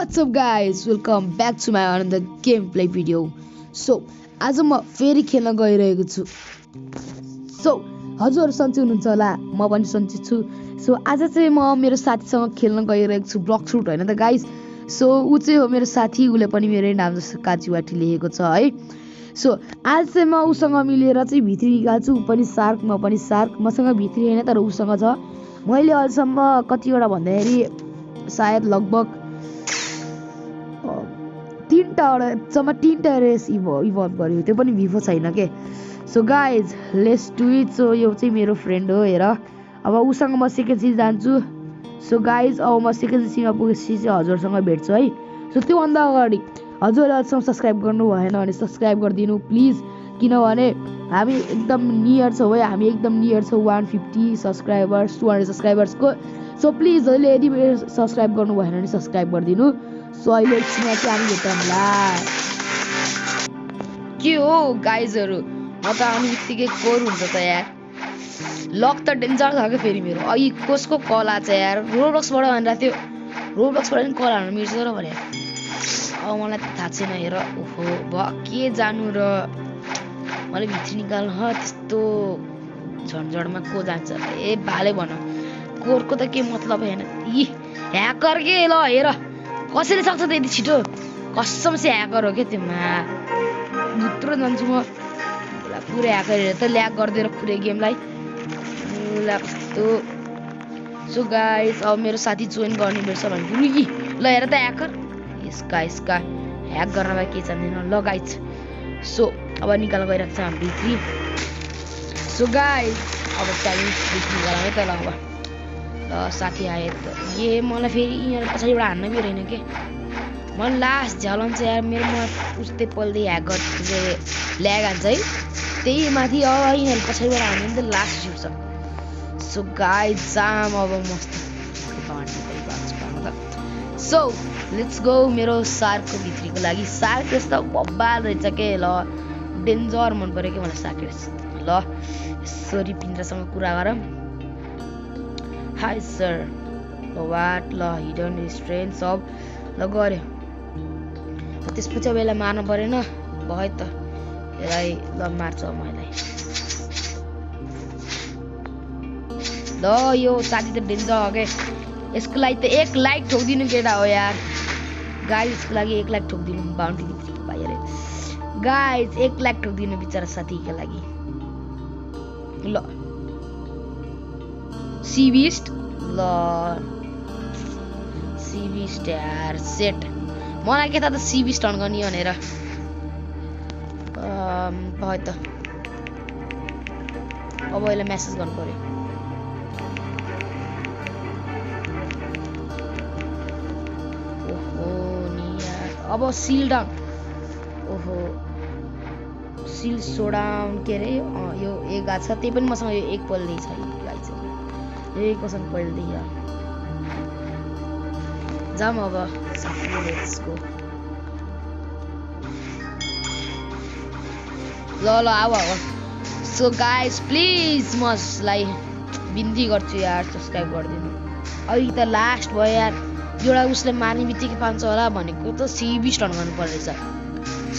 What's up guys, welcome back to my another gameplay video. So आज म फेरि खेल्न गइरहेको छु. So हजुरहरु सन्चै हुनुहुन्छ होला, म पनि सन्चै छु. So आज चाहिँ म मेरो साथीसँग खेल्न गइरहेको छु ब्लक शूट हैन त गाइस. So उ चाहिँ हो मेरो साथी, उले पनि मेरो नाम जस्तो काजुवाटी लेखेको छ है. So आज चाहिँ म उसँग मिलेर चाहिँ भित्री निकाल्छु. उ पनि शार्क, म पनि शार्क. मसँग भित्री हैन तर उसँग छ. मैले अहिलेसम्म कतिवटा भन्दाखेरि सायद लगभग तीनटा रेस इभल्भ गर्यो, त्यो पनि भिभो छैन के. So guys let's do it. So यो चाहिँ मेरो फ्रेन्ड हो हेर. अब उसँग म सेकेन्ड सिज जान्छु. सो गाइज अब म सेकेन्ड सिजमा पुगेपछि चाहिँ हजुरसँग भेट्छु है. सो त्योभन्दा अगाडि हजुरले अहिलेसम्म सब्सक्राइब गर्नु भएन भने सब्सक्राइब गरिदिनु प्लिज, किनभने हामी एकदम नियर छौँ है. हामी एकदम नियर छौँ 150 सब्सक्राइबर्स, 200 सब्सक्राइबर्सको. सो प्लिज अहिले यदि सब्सक्राइब गर्नु भएन भने सब्सक्राइब गरिदिनु. सो अहिले एकछिनमा चाहिँ हामी भेटौँला. के हो गाइजहरू, म त आउने बित्तिकै कोर हुन्छ त यार. लक त डेन्जर छ क्या फेरि मेरो. अघि कसको कल आछ यार, रोब्लक्सबाट भनिरहेको थियो. रोब्लक्सबाट पनि कल हाल्नु मिल्छ र भने अब मलाई थाहा छैन. हेर ओहो के जानु र मलाई भित्री निकाल्नु ह. त्यस्तो झन्झडमा को जान्छ ए भाले भन. कोरको त के मतलब हैन. इ ह्याकर के ल हेर कसरी सक्छ त यति छिटो. कसम से ह्याकर हो के त्यो. भित्र जान्छु म पुरै ह्याकर हेर त ल्याग गरिदिएर पुरै गेमलाई कस्तो. सो गाइस अब मेरो साथी जोइन गर्ने बेर्छ भने ल हेर त ह्याकर. यसका ह्याक गर्नलाई के चाहिँदैन ल गाइस. सो अब निकाल्न गइरहेको छ हामी भित्री. सो गाइस अब चाहिँ भित्री निकाल्नु त ल. अब ल साथी आए त ए मलाई फेरि यहाँ पछाडिबाट हान्न पनि रहेन के. मलाई लास्ट झलन्छ यार. मेरोमा उस्तै पल्दै ह्याक गर्छ ल्याग हान्छ है. त्यही माथि अब यिनीहरू पछाडिबाट हान्यो भने त लास्ट जित्छ. सो गाइस जाम अब मस्त. सो लेट्स गो मेरो शार्कको भित्रीको लागि. शार्क यस्तो बब्बाल रहेछ के. ल डेन्जर मन पऱ्यो कि मलाई शार्क रहेछ. ल यसरी पिन्द्रासँग कुरा गरौँ. Hi sir what. ल हिडन स्ट्रेन्थ सब ल गऱ्यो. त्यसपछि अब यसलाई मार्नु परेन भयो त. यसलाई ल मार्छु अब मैले. ल यो साथी त डेन्जर हो के. यसको लागि त 1 लाइक ठोकिदिनु केटा हो यार. गाइस यसको लागि 1 लाइक ठोकिदिनु. बाउन्टी भित्री भाइ अरे गाइस 1 लाइक ठोकिदिनु बिचरा साथीको लागि. ल सीबिस्ट ल सीबिस्ट यार सेट. मलाई के त सीबिस्ट अन गर्ने भनेर भयो त. अब यसलाई मेसेज गर्नु पर्यो. ओहो नि यार. अब सिल डाउन. ओहो सिल सोडाउन के अरे यो एक गएको छ. त्यही पनि मसँग यो एक पल्दै छ. यही कसम पल्दै जाम अब साथी. Let's go. ल आऊ. सो गाइस प्लिज मलाई बिन्ती गर्छु यार सब्सक्राइब गरिदिनु. अहिले त लास्ट भयो यार. एउटा उसले मार्ने बित्तिकै पाउँछ होला भनेको त सीबिस्ट अन गर्नु पर्दैछ.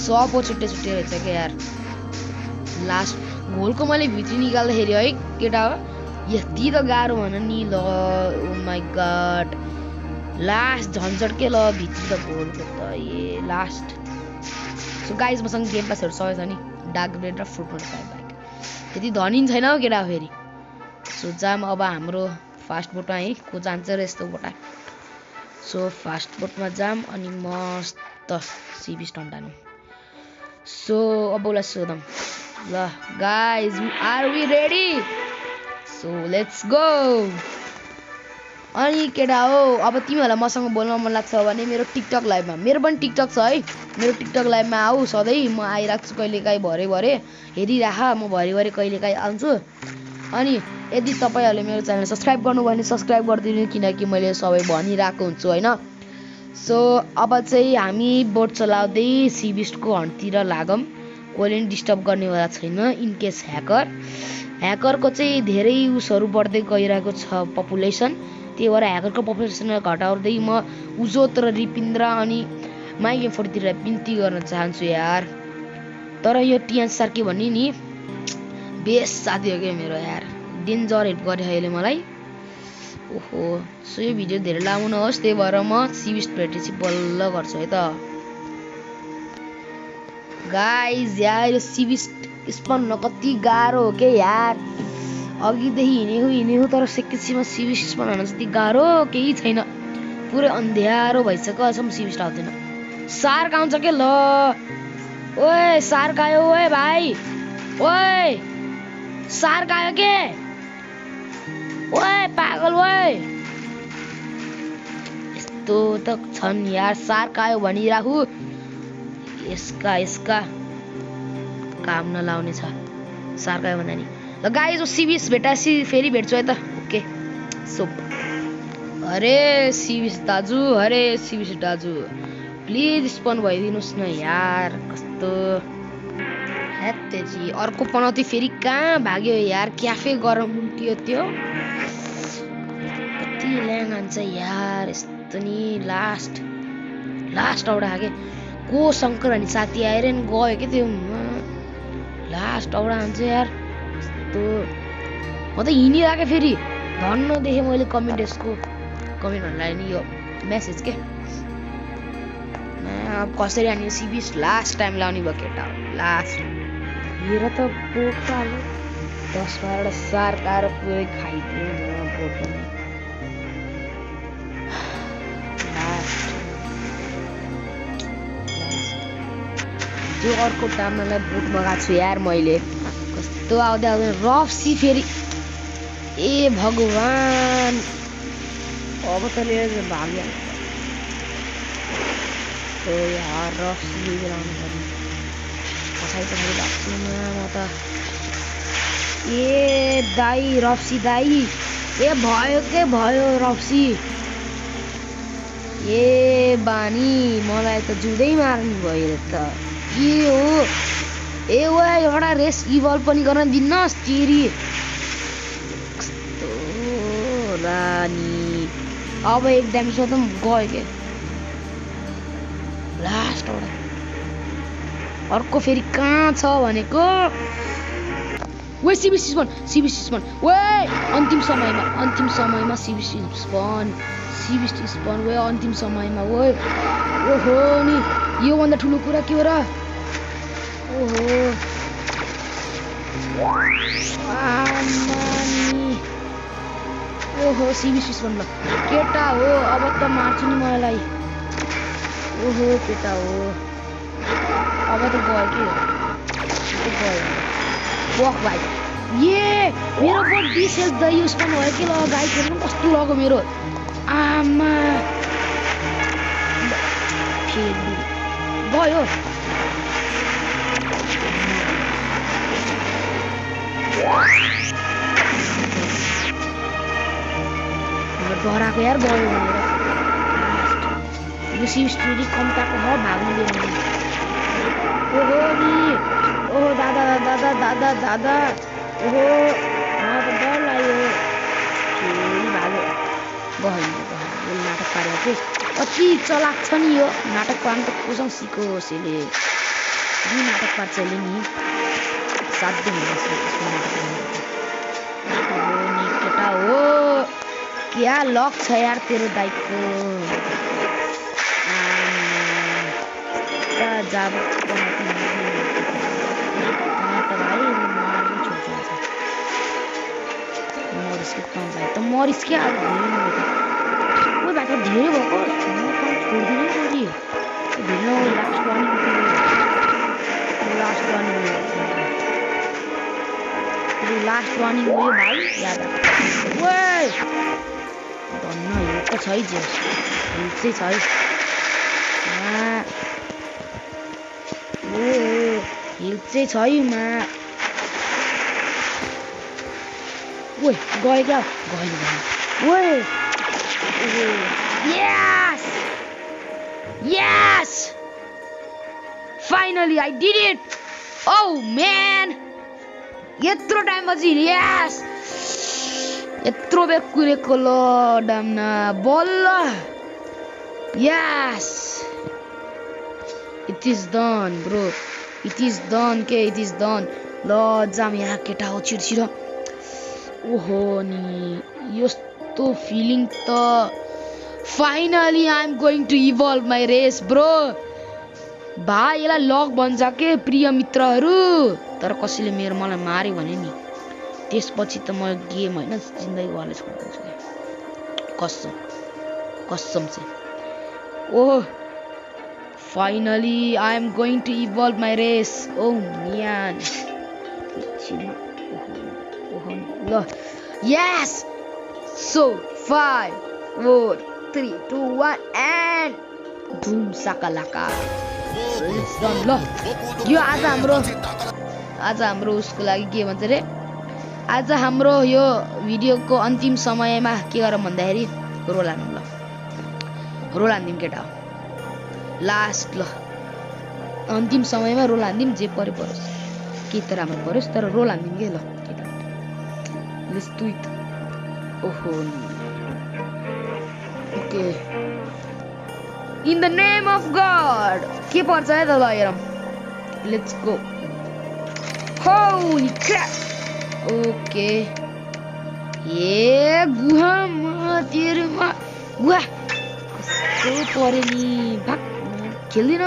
सपो छुट्टै रहेछ क्या यार. लास्ट घोलको मैले भित्री निकाल्दाखेरि है केटा हो यति त गाह्रो भन नि. ल ओ माई गड लास्ट झन्झट के. ल भित्री त घोलको त ए लास्ट. सो गाइस मसँग गेम पासहरू सबै छ नि. डार्क ब्लेड र फ्रुट बाइक. त्यति धनी छैन हौ केटा फेरि. सो जाम अब हाम्रो फास्ट बोटमा है. को जान्छ र यस्तो बोटा. सो फास्ट बोटमा जाम अनि मस्त सीबिस्ट अन्डानु. सो अब उसलाई सोधौँ. ल guys are we ready. So let's go. अनि केटा हो अब तिमीहरूलाई मसँग बोल्न मन लाग्छ भने मेरो टिकटक लाइभमा, मेरो पनि टिकटक छ है. मेरो टिकटक लाइभमा आऊ सधैँ. म आइरहेको छु कहिलेकाहीँ भरे हेरिराख. म भरे कहिलेकाहीँ आउँछु. अनि यदि तपाईँहरूले मेरो च्यानल सब्सक्राइब गर्नु भने सब्सक्राइब गरिदिनु, किनकि मैले सबै भनिरहेको हुन्छु होइन. सो अब चाहिँ हामी बोट चलाउँदै सीबिस्टको हन्टतिर लागौँ. कोहीले पनि डिस्टर्ब गर्नेवाला छैन. इनकेस ह्याकरको चाहिँ धेरै उसहरू बढ्दै गइरहेको छ पपुलेसन. त्यही भएर ह्याकरको पपुलेसनलाई घटाउँदै म उजोत र रिपिन्द्र अनि माइगेम 43 लाई बिन्ती गर्न चाहन्छु यार। तर यो टिएन सर के भन्ने नि बेस साथी हो क्या मेरो यार, डेन्जर हेल्प गरे अहिले मलाई। ओहो सो यो भिडियो धेरै लामो नहोस्, त्यही भएर म सिबिस्ट भेटेपछि बल्ल गर्छु है त गाइज। यार यो सिबिस्ट स्पन हुन कति गाह्रो हो क्या यार, अघिदेखि हिँडेको तर सेकेसीमा सिबिस्ट स्पन हुन जति गाह्रो केही छैन। पुरै अन्ध्यारो भइसक्यो, अझसम्म सिबिस्ट आउँदैन। सार्क आउँछ के ल, ओए सार्क आयो, ओए भाइ, ओए सार्क आयो के, ओए पागल, ओए यस्तो त छन् यार। सार्क आयो भनिराखु, यसका काम नलाउने छ। सार्क आयो भन्दा नि ल गाइज, सिबिस भेटासी फेरि भेट्छु है त। Okay soap. अरे सिबिस दाजु, अरे सिबिस दाजु प्लिज स्पन भइदिनुहोस् न यार। कस्तो हेत्तेजी अर्को पनौती फेरि कहाँ भाग्यो यार, क्याफे गरम उल्टियो त्यो। कति ल्याङ हान्छ यार यस्तो नि। लास्ट औडा के को शङ्कर भन्ने साथी आएर नि गयो क्या त्यो। लास्ट औडा हान्छ यार यस्तो। म त हिँडिरहेको फेरि धन्न देखेँ मैले कमेन्ट, यसको कमेन्ट भन्नलाई नि यो मेसेज के कसरी हान्यो सिबिस। लास्ट टाइम लाउने भयो केटा, लास्ट हेर त पोकाले 10-12 सार्क आएर पुरै खाइदियो बोटमा। त्यो अर्को टाम्नालाई बुट मगाएको छु यार मैले। कस्तो आउँदै रफ्सी फेरि, ए भगवान अब त लिएर भाग्यो यार। रफ्सी लिएर आउनु पर्ने पछाडि भाग्छु म त। ए दाई रफ्सी दाई, ए भयो के भयो रफ्सी। ए बानी मलाई त जुदै मार्नु भयो त। के हो ए ओ एउटा रेस इभल्भ पनि गर्न दिनुहोस् तेरी। कस्तो रानी अब एक ड्यामेजमा त गयो के। लास्ट एउटा अर्को फेरि कहाँ छ भनेको। वे सिबिसी स्पन वे अन्तिम समयमा सिबिसी स्पन वे अन्तिम समयमा। वे ओहो नि योभन्दा ठुलो कुरा के हो र। ओहो ओहो सिबिसी स्पन ल केटा हो, अब त मार्छु नि मलाई। ओहो केटा हो, अब त गयो के गयो वक भाइ। ए मेरो बोट डिसेल द युज पनि भयो कि ल गाइस, हेर्नु कस्तो लाग्यो मेरो। आमा फेरि गयो। डराएको यार गयो भनेर। यो सिबिस्टोरी कम्ताको हो भाग्नु दिएर। ओहो नि ओहो दादा दादा दादा दादा ओहो मलाई त डर लाग्यो। फेरि भाग्यो गयो नाटक पारेको के कति चलाक छ नि यो। नाटक पार्नु त कोसँग सिको यसले नाटक पार्छ यसले नि। साध्य हुँदैछ नि केटा हो। क्या लक छ यार तेरो दाइको। जाब मरिस क्या कोही बाटो धेरै भएको छोडिदिनै पऱ्यो। धेरै लास्ट वार्निङ हो यो भाइ याद धन्न हिल त छ है जे हिल चाहिँ छ है हिल चाहिँ छ है मा। ओए गयो क्या गयो ओए yes yes finally I did it. Oh man यत्रो टाइम पछि यस यत्रो बे कुरेको ल डाम्ना बल्ल yes it is done bro it is done ल जाम यहाँ केटा हो छिटो ओहो नि यस्तो फिलिङ त finally I am going to evolve my race bro भाइ यसलाई लक भन्छ के प्रिय मित्रहरू तर कसैले मलाई मार्यो भने नि त्यसपछि त म गेम हैन जिन्दगी गर्नै छोड्दिन्छु कसम से oh finally I am going to evolve my race oh man ल यस सो 5 4 3 2 1 एन्ड धुम साकालाका ल यो आज हाम्रो उसको लागि के भन्छ रे आज हाम्रो यो भिडियोको अन्तिम समयमा के गरौँ भन्दाखेरि रोल हान्दिम केटा लास्ट ल अन्तिम समयमा रोल हान्दिम जे परोस् के त राम्रो परोस् तर रोल हान्दिम के ल केटा लेट्स डु इट ओहो okay in the name of God के पर्छ है त ल हेरौँ let's go holy crap okay ए गुहा तेरोमा गुहा कस्तो पऱ्यो नि भाग खेल्दिन